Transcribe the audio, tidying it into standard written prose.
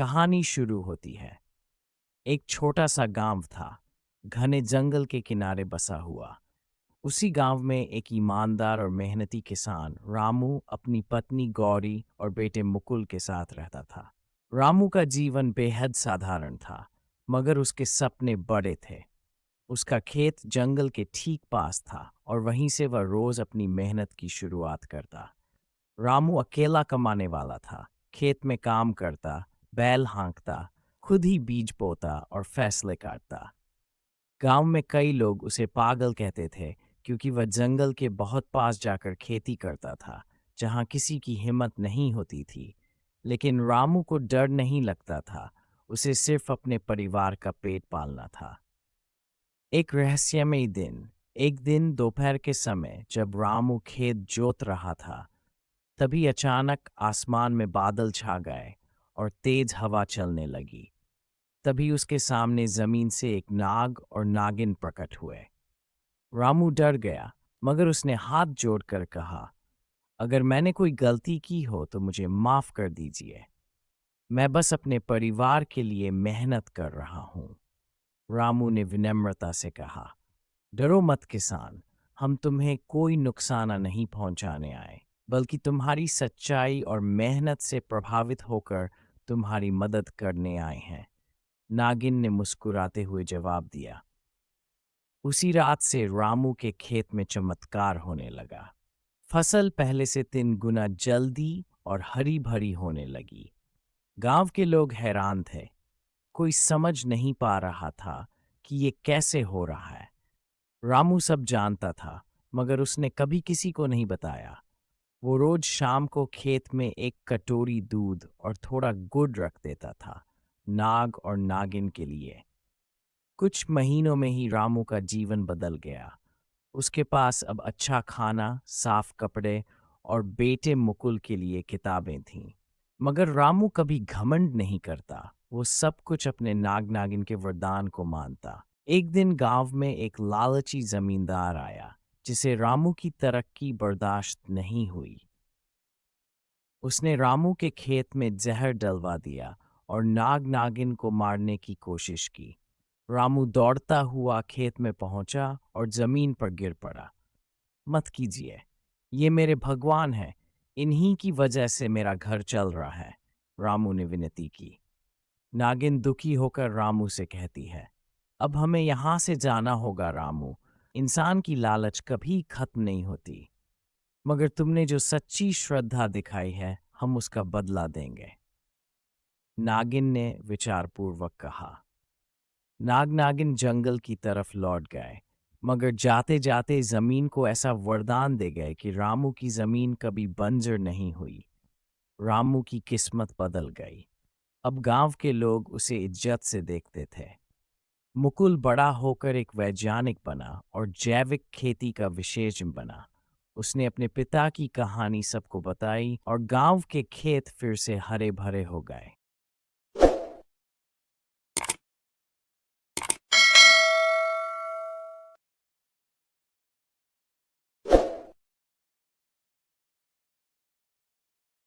कहानी शुरू होती है। एक छोटा सा गांव था, घने जंगल के किनारे बसा हुआ। उसी गांव में एक ईमानदार और मेहनती किसान रामू अपनी पत्नी गौरी और बेटे मुकुल के साथ रहता था। रामू का जीवन बेहद साधारण था, मगर उसके सपने बड़े थे। उसका खेत जंगल के ठीक पास था और वहीं से वह रोज अपनी मेहनत की शुरुआत करता। रामू अकेला कमाने वाला था, खेत में काम करता, बैल हाँकता, खुद ही बीज बोता और फैसले काटता। गांव में कई लोग उसे पागल कहते थे, क्योंकि वह जंगल के बहुत पास जाकर खेती करता था, जहां किसी की हिम्मत नहीं होती थी। लेकिन रामू को डर नहीं लगता था, उसे सिर्फ अपने परिवार का पेट पालना था। एक रहस्यमयी दिन। एक दिन दोपहर के समय जब रामू खेत जोत रहा था, तभी अचानक आसमान में बादल छा गए और तेज हवा चलने लगी। तभी उसके सामने जमीन से एक नाग और नागिन प्रकट हुए। रामू डर गया, मगर उसने हाथ जोड़कर कहा, अगर मैंने कोई गलती की हो तो मुझे माफ कर दीजिए। मैं बस अपने परिवार के लिए मेहनत कर रहा हूँ। रामू ने विनम्रता से कहा, डरो मत किसान, हम तुम्हें कोई नुकसान नहीं पहुंचाने आए, बल्कि तुम्हारी सच्चाई और मेहनत से प्रभावित होकर तुम्हारी मदद करने आए हैं। नागिन ने मुस्कुराते हुए जवाब दिया। उसी रात से रामू के खेत में चमत्कार होने लगा। फसल पहले से 3 गुना जल्दी और हरी भरी होने लगी। गांव के लोग हैरान थे, कोई समझ नहीं पा रहा था कि ये कैसे हो रहा है। रामू सब जानता था, मगर उसने कभी किसी को नहीं बताया। वो रोज शाम को खेत में एक कटोरी दूध और थोड़ा गुड़ रख देता था, नाग और नागिन के लिए। कुछ महीनों में ही रामू का जीवन बदल गया। उसके पास अब अच्छा खाना, साफ कपड़े और बेटे मुकुल के लिए किताबें थीं। मगर रामू कभी घमंड नहीं करता, वो सब कुछ अपने नाग नागिन के वरदान को मानता। एक दिन गांव में एक लालची जमींदार आया, जिसे रामू की तरक्की बर्दाश्त नहीं हुई। उसने रामू के खेत में जहर डलवा दिया और नाग नागिन को मारने की कोशिश की। रामू दौड़ता हुआ खेत में पहुंचा और जमीन पर गिर पड़ा। मत कीजिए, ये मेरे भगवान हैं, इन्हीं की वजह से मेरा घर चल रहा है, रामू ने विनती की। नागिन दुखी होकर रामू से कहती है, अब हमें यहाँ से जाना होगा रामू, इंसान की लालच कभी खत्म नहीं होती। मगर तुमने जो सच्ची श्रद्धा दिखाई है, हम उसका बदला देंगे। नागिन ने विचारपूर्वक कहा। नाग नागिन जंगल की तरफ लौट गए, मगर जाते जाते जमीन को ऐसा वरदान दे गए कि रामू की जमीन कभी बंजर नहीं हुई। रामू की किस्मत बदल गई। अब गांव के लोग उसे इज्जत से देखते थे। मुकुल बड़ा होकर एक वैज्ञानिक बना और जैविक खेती का विशेषज्ञ बना। उसने अपने पिता की कहानी सबको बताई और गांव के खेत फिर से हरे भरे हो गए।